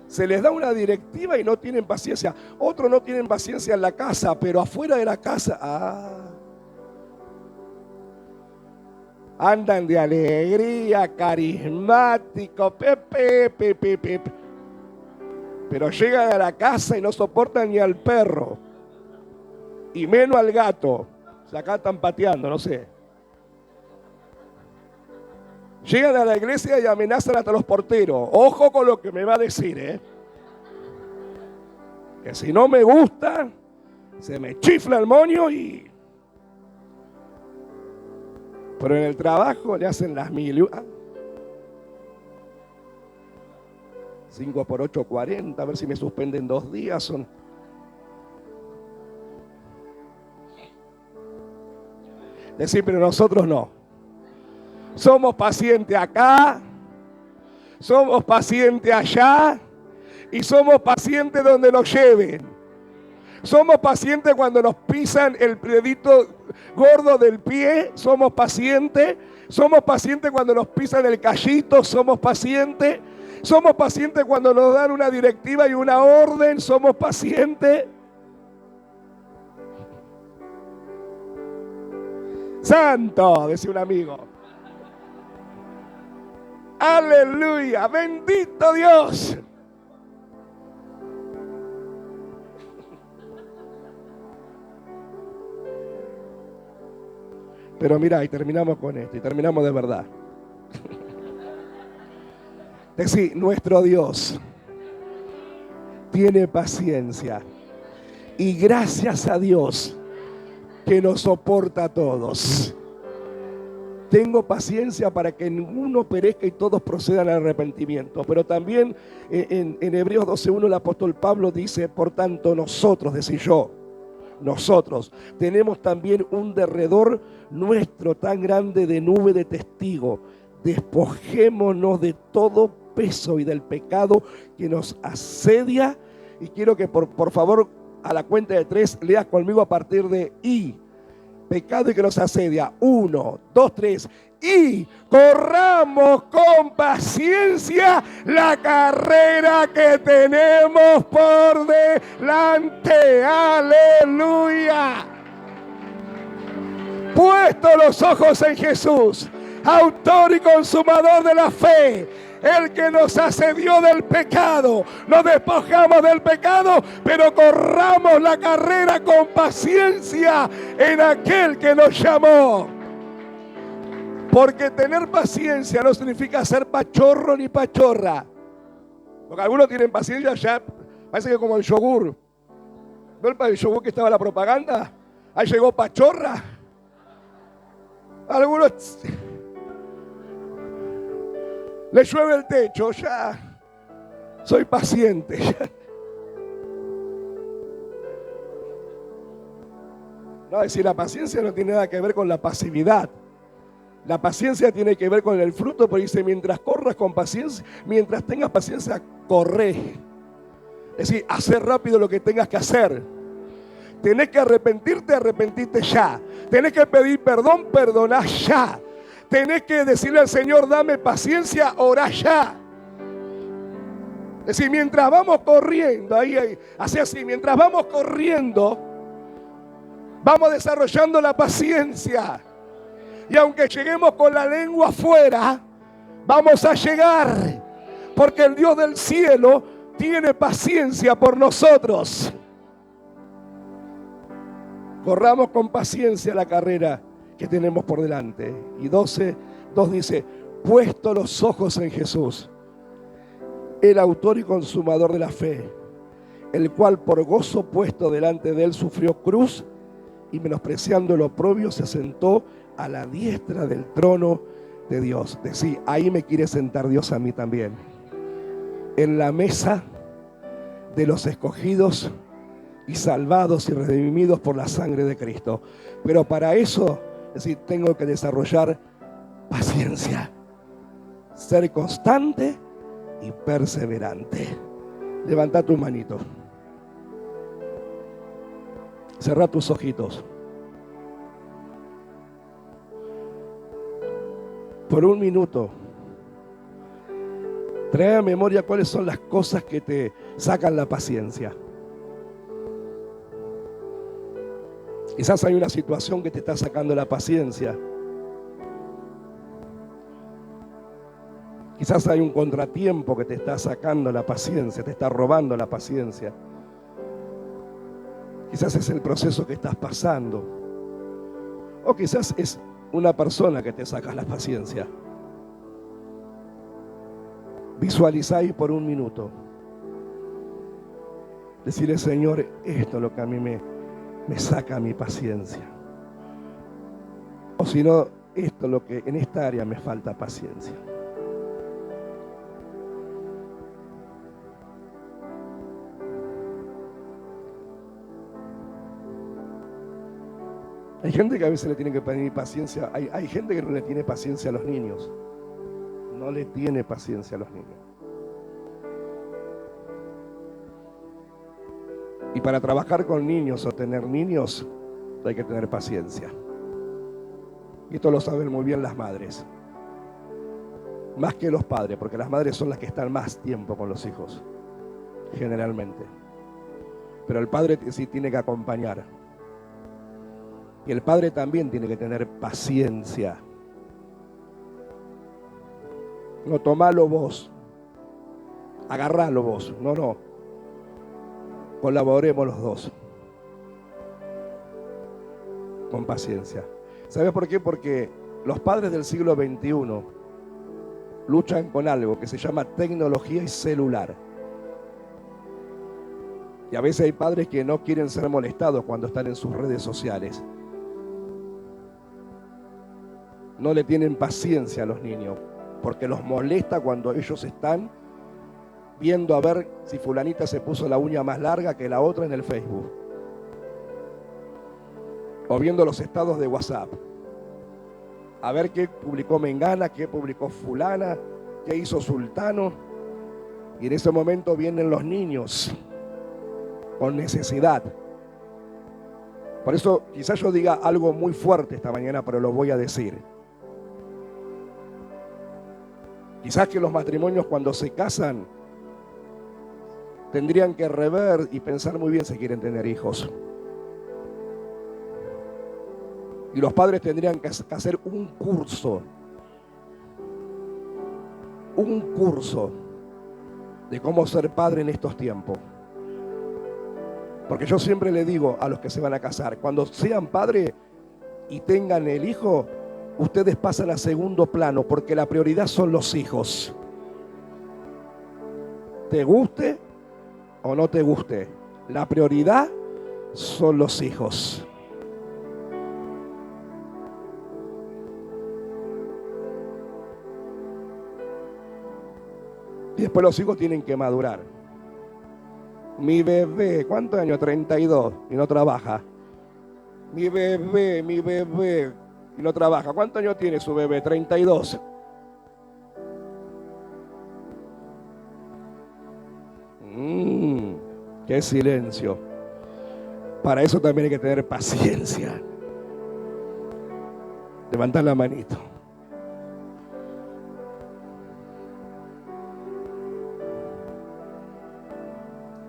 se les da una directiva y no tienen paciencia. Otros no tienen paciencia en la casa, pero afuera de la casa, andan de alegría, carismático, pepe. Pero llegan a la casa y no soportan ni al perro. Y menos al gato. O sea, acá están pateando, no sé. Llegan a la iglesia y amenazan hasta los porteros. Ojo con lo que me va a decir, Que si no me gusta, se me chifla el moño y... Pero en el trabajo le hacen las mil. 5 por 8, 40, a ver si me suspenden 2 días. Decir, pero nosotros no. Somos pacientes acá, somos pacientes allá y somos pacientes donde nos lleven. Somos pacientes cuando nos pisan el dedito gordo del pie, somos pacientes. Somos pacientes cuando nos pisan el callito, somos pacientes. Somos pacientes cuando nos dan una directiva y una orden, somos pacientes. Santo, decía un amigo. Aleluya, bendito Dios. Pero mira, y terminamos con esto, y terminamos de verdad. Decir, nuestro Dios tiene paciencia. Y gracias a Dios que nos soporta a todos. Tengo paciencia para que ninguno perezca y todos procedan al arrepentimiento. Pero también en Hebreos 12:1 el apóstol Pablo dice, por tanto nosotros, decir yo, nosotros tenemos también un derredor nuestro tan grande de nube de testigos. Despojémonos de todo peso y del pecado que nos asedia. Y quiero que por favor a la cuenta de 3 leas conmigo a partir de I. Pecado y que nos asedia. 1, 2, 3. Y corramos con paciencia la carrera que tenemos por delante. Aleluya. Puesto los ojos en Jesús, autor y consumador de la fe, el que nos asedió del pecado. Nos despojamos del pecado, pero corramos la carrera con paciencia en aquel que nos llamó. Porque tener paciencia no significa ser pachorro ni pachorra. Porque algunos tienen paciencia ya, parece que como el yogur. ¿No el yogur que estaba en la propaganda? Ahí llegó pachorra. Algunos le llueve el techo, ya soy paciente. No, es decir, la paciencia no tiene nada que ver con la pasividad. La paciencia tiene que ver con el fruto, porque dice, mientras corras con paciencia, mientras tengas paciencia, corre. Es decir, hacer rápido lo que tengas que hacer. Tenés que arrepentirte ya. Tenés que pedir perdón, perdoná ya. Tenés que decirle al Señor, dame paciencia, orá ya. Es decir, mientras vamos corriendo, así, mientras vamos corriendo, vamos desarrollando la paciencia. Y aunque lleguemos con la lengua afuera, vamos a llegar. Porque el Dios del cielo tiene paciencia por nosotros. Corramos con paciencia la carrera que tenemos por delante. Y 12:2 dice, puesto los ojos en Jesús, el autor y consumador de la fe, el cual por gozo puesto delante de él sufrió cruz y menospreciando el oprobio se sentó a la diestra del trono de Dios. Decía, ahí me quiere sentar Dios a mí también. En la mesa de los escogidos y salvados y redimidos por la sangre de Cristo. Pero para eso, es decir, tengo que desarrollar paciencia, ser constante y perseverante. Levanta tu manito. Cerrá tus ojitos. Por un minuto, trae a memoria cuáles son las cosas que te sacan la paciencia. Quizás hay una situación que te está sacando la paciencia. Quizás hay un contratiempo que te está sacando la paciencia, te está robando la paciencia. Quizás es el proceso que estás pasando. O quizás es una persona que te saca la paciencia. Visualizáis por un minuto. Decirle, Señor, esto es lo que a mí me saca mi paciencia. O si no, esto es lo que en esta área me falta paciencia. Hay gente que a veces le tiene que pedir paciencia. Hay gente que no le tiene paciencia a los niños. No le tiene paciencia a los niños. Y para trabajar con niños o tener niños, hay que tener paciencia. Y esto lo saben muy bien las madres. Más que los padres, porque las madres son las que están más tiempo con los hijos, generalmente. Pero el padre sí tiene que acompañar. Y el padre también tiene que tener paciencia. No, tomalo vos. Agarralo vos. No. Colaboremos los dos. Con paciencia. ¿Sabes por qué? Porque los padres del siglo XXI luchan con algo que se llama tecnología y celular. Y a veces hay padres que no quieren ser molestados cuando están en sus redes sociales. No le tienen paciencia a los niños, porque los molesta cuando ellos están viendo a ver si fulanita se puso la uña más larga que la otra en el Facebook. O viendo los estados de WhatsApp. A ver qué publicó Mengana, qué publicó fulana, qué hizo Sultano. Y en ese momento vienen los niños con necesidad. Por eso quizás yo diga algo muy fuerte esta mañana, pero lo voy a decir. Quizás que los matrimonios cuando se casan tendrían que rever y pensar muy bien si quieren tener hijos. Y los padres tendrían que hacer un curso de cómo ser padre en estos tiempos. Porque yo siempre le digo a los que se van a casar, cuando sean padres y tengan el hijo, ustedes pasan a segundo plano, porque la prioridad son los hijos. Te guste o no te guste, la prioridad son los hijos. Y después los hijos tienen que madurar. Mi bebé, ¿cuántos años? 32 y no trabaja. Mi bebé, y no trabaja. ¿Cuántos años tiene su bebé? 32. Qué silencio. Para eso también hay que tener paciencia. Levantar la manito.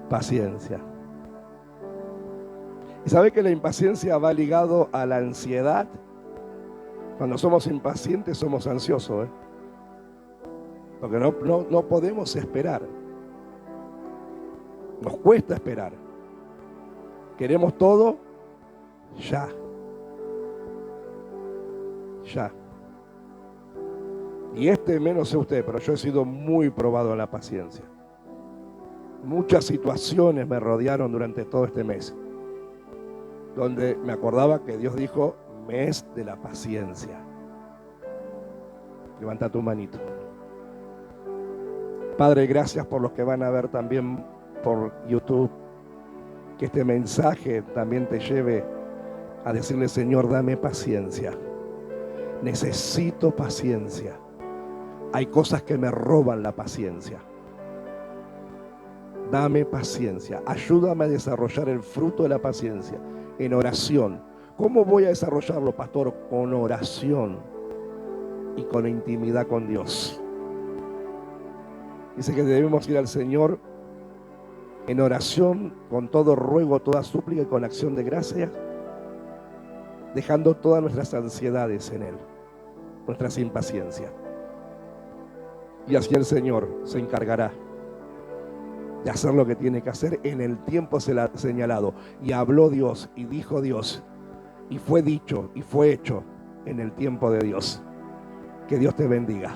Paciencia. ¿Y sabe que la impaciencia va ligado a la ansiedad? Cuando somos impacientes somos ansiosos, porque no podemos esperar. Nos cuesta esperar. Queremos todo ya. Ya. Y menos sé usted, pero yo he sido muy probado en la paciencia. Muchas situaciones me rodearon durante todo este mes, donde me acordaba que Dios dijo, mes de la paciencia. Levanta tu manito. Padre, gracias por los que van a ver también por YouTube, que este mensaje también te lleve a decirle, Señor, dame paciencia. Necesito paciencia. Hay cosas que me roban la paciencia. Dame paciencia. Ayúdame a desarrollar el fruto de la paciencia en oración. ¿Cómo voy a desarrollarlo, pastor? Con oración y con intimidad con Dios. Dice que debemos ir al Señor en oración, con todo ruego, toda súplica y con acción de gracias, dejando todas nuestras ansiedades en Él, nuestras impaciencias. Y así el Señor se encargará de hacer lo que tiene que hacer en el tiempo señalado. Y habló Dios, y dijo Dios, y fue dicho, y fue hecho en el tiempo de Dios. Que Dios te bendiga.